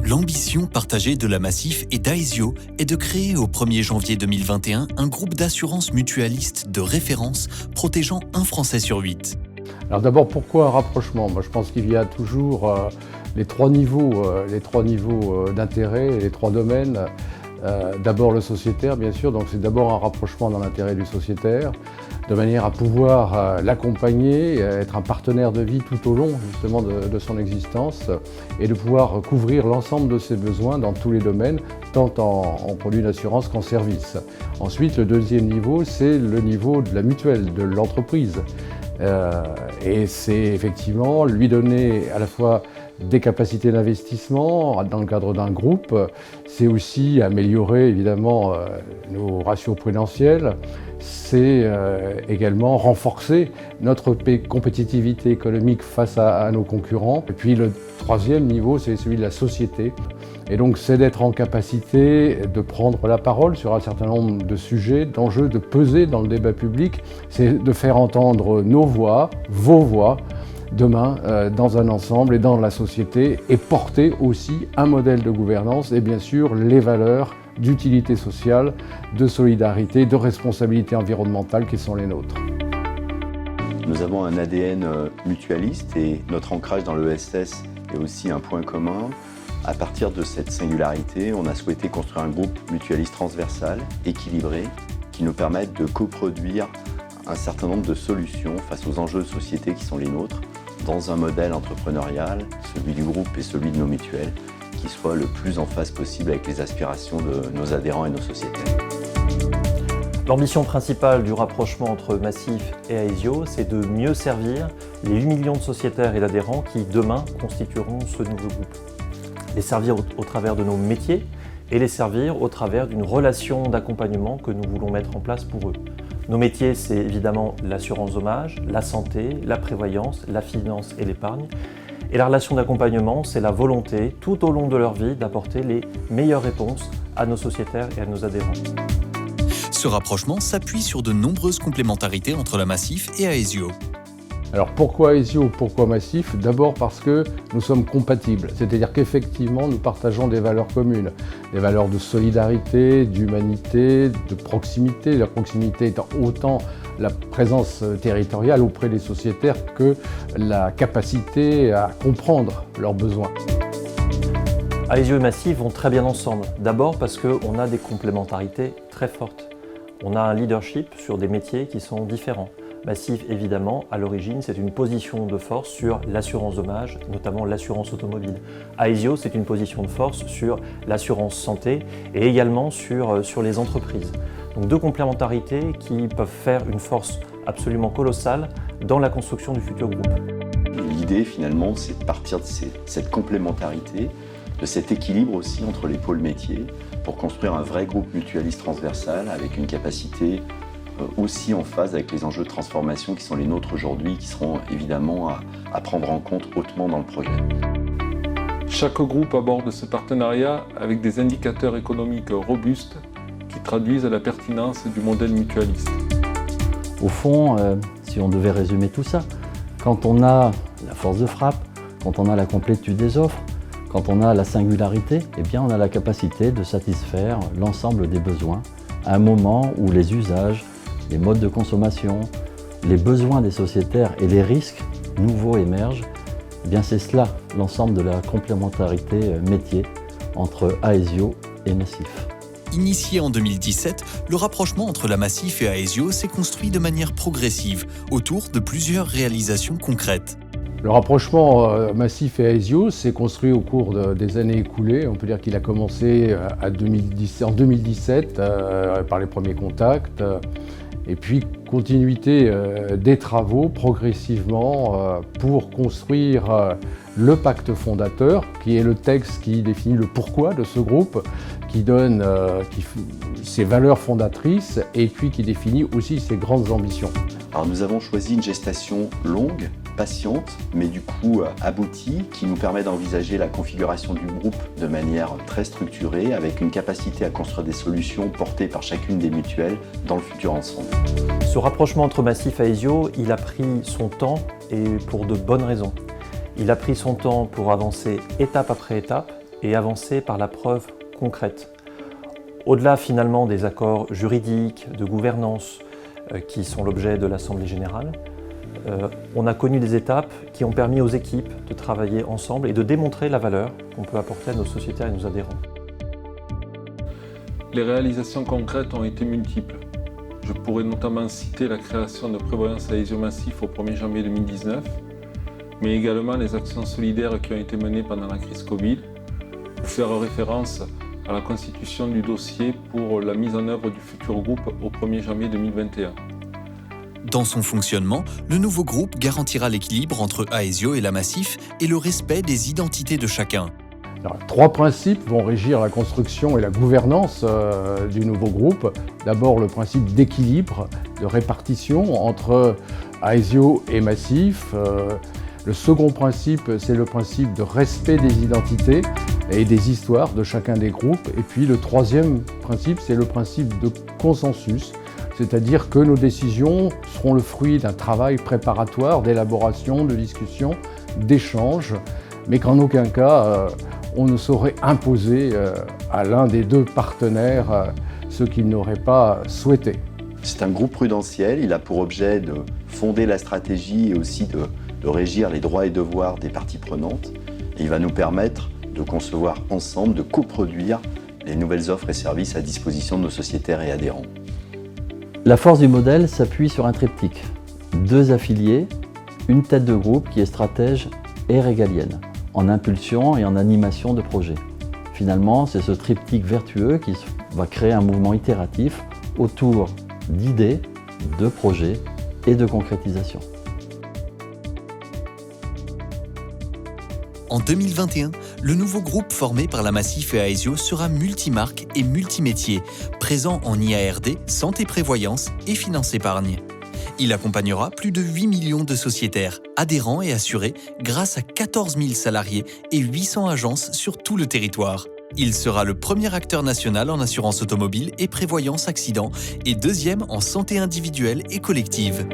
L'ambition partagée de la Massif et d'Aesio est de créer au 1er janvier 2021 un groupe d'assurance mutualiste de référence protégeant un Français sur 8. Alors d'abord, pourquoi un rapprochement? Moi, je pense qu'il y a toujours les trois niveaux d'intérêt, les trois domaines. D'abord le sociétaire, bien sûr, donc c'est d'abord un rapprochement dans l'intérêt du sociétaire, de manière à pouvoir l'accompagner, être un partenaire de vie tout au long justement de son existence et de pouvoir couvrir l'ensemble de ses besoins dans tous les domaines, tant en produits d'assurance qu'en services. Ensuite, le deuxième niveau, c'est le niveau de la mutuelle, de l'entreprise. Et c'est effectivement lui donner à la fois des capacités d'investissement dans le cadre d'un groupe, c'est aussi améliorer évidemment nos ratios prudentiels, c'est également renforcer notre compétitivité économique face à nos concurrents. Et puis le troisième niveau, c'est celui de la société. Et donc c'est d'être en capacité de prendre la parole sur un certain nombre de sujets, d'enjeux, de peser dans le débat public, c'est de faire entendre nos voix, vos voix, demain dans un ensemble et dans la société, et porter aussi un modèle de gouvernance et bien sûr les valeurs d'utilité sociale, de solidarité, de responsabilité environnementale qui sont les nôtres. Nous avons un ADN mutualiste et notre ancrage dans l'ESS est aussi un point commun. À partir de cette singularité, on a souhaité construire un groupe mutualiste transversal, équilibré, qui nous permette de coproduire un certain nombre de solutions face aux enjeux de société qui sont les nôtres, dans un modèle entrepreneurial, celui du groupe et celui de nos mutuelles, qui soit le plus en phase possible avec les aspirations de nos adhérents et nos sociétaires. L'ambition principale du rapprochement entre Massif et Aesio, c'est de mieux servir les 8 millions de sociétaires et d'adhérents qui, demain, constitueront ce nouveau groupe. Les servir au travers de nos métiers et les servir au travers d'une relation d'accompagnement que nous voulons mettre en place pour eux. Nos métiers, c'est évidemment l'assurance dommage, la santé, la prévoyance, la finance et l'épargne. Et la relation d'accompagnement, c'est la volonté, tout au long de leur vie, d'apporter les meilleures réponses à nos sociétaires et à nos adhérents. Ce rapprochement s'appuie sur de nombreuses complémentarités entre la Massif et Aesio. Alors pourquoi Aesio, pourquoi Massif? D'abord parce que nous sommes compatibles, c'est-à-dire qu'effectivement nous partageons des valeurs communes, des valeurs de solidarité, d'humanité, de proximité, la proximité étant autant la présence territoriale auprès des sociétaires que la capacité à comprendre leurs besoins. Aesio et Massif vont très bien ensemble, d'abord parce qu'on a des complémentarités très fortes. On a un leadership sur des métiers qui sont différents. Massif, évidemment, à l'origine, c'est une position de force sur l'assurance dommage, notamment l'assurance automobile. Aesio, c'est une position de force sur l'assurance santé et également sur les entreprises. Donc deux complémentarités qui peuvent faire une force absolument colossale dans la construction du futur groupe. L'idée, finalement, c'est de partir de cette complémentarité, de cet équilibre aussi entre les pôles métiers, pour construire un vrai groupe mutualiste transversal avec une capacité aussi en phase avec les enjeux de transformation qui sont les nôtres aujourd'hui, qui seront évidemment à prendre en compte hautement dans le projet. Chaque groupe aborde ce partenariat avec des indicateurs économiques robustes qui traduisent la pertinence du modèle mutualiste. Au fond, si on devait résumer tout ça, quand on a la force de frappe, quand on a la complétude des offres, quand on a la singularité, eh bien on a la capacité de satisfaire l'ensemble des besoins à un moment où les usages, les modes de consommation, les besoins des sociétaires et les risques nouveaux émergent. Eh bien c'est cela, l'ensemble de la complémentarité métier entre Aesio et Massif. Initié en 2017, le rapprochement entre la Massif et Aesio s'est construit de manière progressive, autour de plusieurs réalisations concrètes. Le rapprochement Massif et Aesio s'est construit au cours des années écoulées. On peut dire qu'il a commencé en 2017 par les premiers contacts. Et puis continuité des travaux progressivement pour construire le pacte fondateur, qui est le texte qui définit le pourquoi de ce groupe, qui donne ses valeurs fondatrices et puis qui définit aussi ses grandes ambitions. Alors nous avons choisi une gestation longue, patiente, mais du coup aboutie, qui nous permet d'envisager la configuration du groupe de manière très structurée, avec une capacité à construire des solutions portées par chacune des mutuelles dans le futur ensemble. Ce rapprochement entre Massif et Aesio, il a pris son temps et pour de bonnes raisons. Il a pris son temps pour avancer étape après étape, et avancer par la preuve concrète. Au-delà finalement des accords juridiques, de gouvernance qui sont l'objet de l'Assemblée générale, on a connu des étapes qui ont permis aux équipes de travailler ensemble et de démontrer la valeur qu'on peut apporter à nos sociétaires et nos adhérents. Les réalisations concrètes ont été multiples. Je pourrais notamment citer la création de Prévoyance Aesio Massif au 1er janvier 2019, mais également les actions solidaires qui ont été menées pendant la crise Covid, ou faire référence à la constitution du dossier pour la mise en œuvre du futur groupe au 1er janvier 2021. Dans son fonctionnement, le nouveau groupe garantira l'équilibre entre Aesio et la Massif et le respect des identités de chacun. Alors, 3 principes vont régir la construction et la gouvernance du nouveau groupe. D'abord, le principe d'équilibre, de répartition entre Aesio et Massif. Le second principe, c'est le principe de respect des identités et des histoires de chacun des groupes. Et puis le troisième principe, c'est le principe de consensus, c'est-à-dire que nos décisions seront le fruit d'un travail préparatoire, d'élaboration, de discussion, d'échange, mais qu'en aucun cas, on ne saurait imposer à l'un des 2 partenaires ce qu'il n'aurait pas souhaité. C'est un groupe prudentiel, il a pour objet de fonder la stratégie et aussi de régir les droits et devoirs des parties prenantes. Et il va nous permettre de concevoir ensemble, de coproduire les nouvelles offres et services à disposition de nos sociétaires et adhérents. La force du modèle s'appuie sur un triptyque. 2 affiliés, une tête de groupe qui est stratège et régalienne, en impulsion et en animation de projet. Finalement, c'est ce triptyque vertueux qui va créer un mouvement itératif autour d'idées, de projets et de concrétisation. En 2021, le nouveau groupe formé par la Massif et Aesio sera multimarque et multimétier, présent en IARD, santé prévoyance et finance épargne. Il accompagnera plus de 8 millions de sociétaires, adhérents et assurés grâce à 14 000 salariés et 800 agences sur tout le territoire. Il sera le premier acteur national en assurance automobile et prévoyance accident et 2e en santé individuelle et collective.